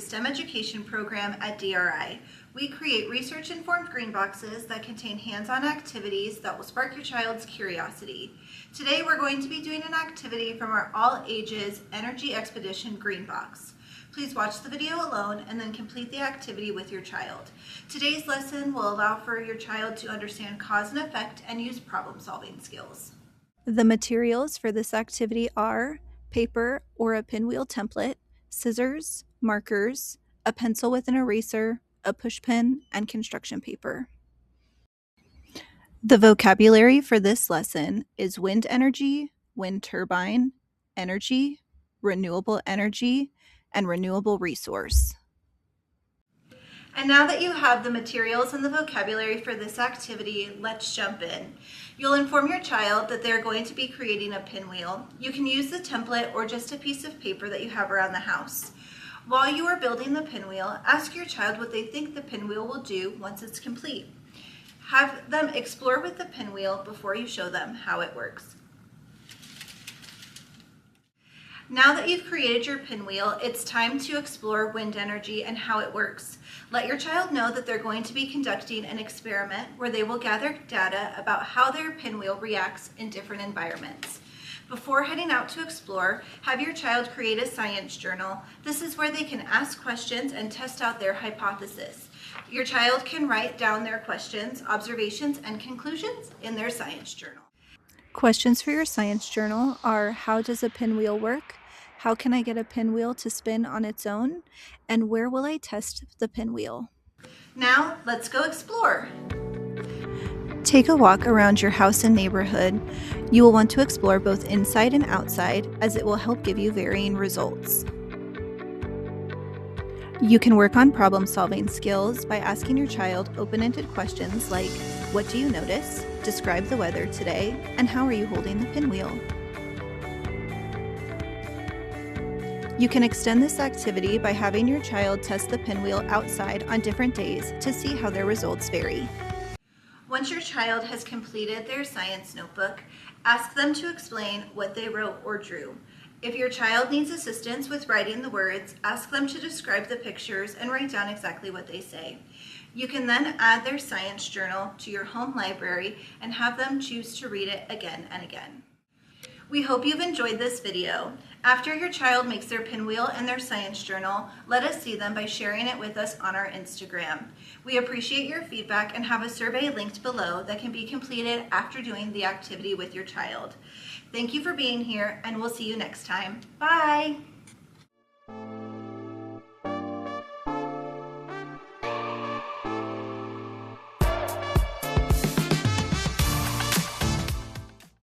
STEM education program at DRI. We create research-informed green boxes that contain hands-on activities that will spark your child's curiosity. Today we're going to be doing an activity from our all-ages Energy Expedition green box. Please watch the video alone and then complete the activity with your child. Today's lesson will allow for your child to understand cause and effect and use problem-solving skills. The materials for this activity are paper or a pinwheel template, scissors, markers, a pencil with an eraser, a push pin, and construction paper. The vocabulary for this lesson is wind energy, wind turbine, energy, renewable energy, and renewable resource. And now that you have the materials and the vocabulary for this activity, let's jump in. You'll inform your child that they're going to be creating a pinwheel. You can use the template or just a piece of paper that you have around the house. While you are building the pinwheel, ask your child what they think the pinwheel will do once it's complete. Have them explore with the pinwheel before you show them how it works. Now that you've created your pinwheel, it's time to explore wind energy and how it works. Let your child know that they're going to be conducting an experiment where they will gather data about how their pinwheel reacts in different environments. Before heading out to explore, have your child create a science journal. This is where they can ask questions and test out their hypothesis. Your child can write down their questions, observations, and conclusions in their science journal. Questions for your science journal are: how does a pinwheel work? How can I get a pinwheel to spin on its own? And where will I test the pinwheel? Now, let's go explore. Take a walk around your house and neighborhood. You will want to explore both inside and outside, as it will help give you varying results. You can work on problem-solving skills by asking your child open-ended questions like, what do you notice? Describe the weather today, and how are you holding the pinwheel? You can extend this activity by having your child test the pinwheel outside on different days to see how their results vary. Once your child has completed their science notebook, ask them to explain what they wrote or drew. If your child needs assistance with writing the words, ask them to describe the pictures and write down exactly what they say. You can then add their science journal to your home library and have them choose to read it again and again. We hope you've enjoyed this video. After your child makes their pinwheel and their science journal, let us see them by sharing it with us on our Instagram. We appreciate your feedback and have a survey linked below that can be completed after doing the activity with your child. Thank you for being here, and we'll see you next time. Bye!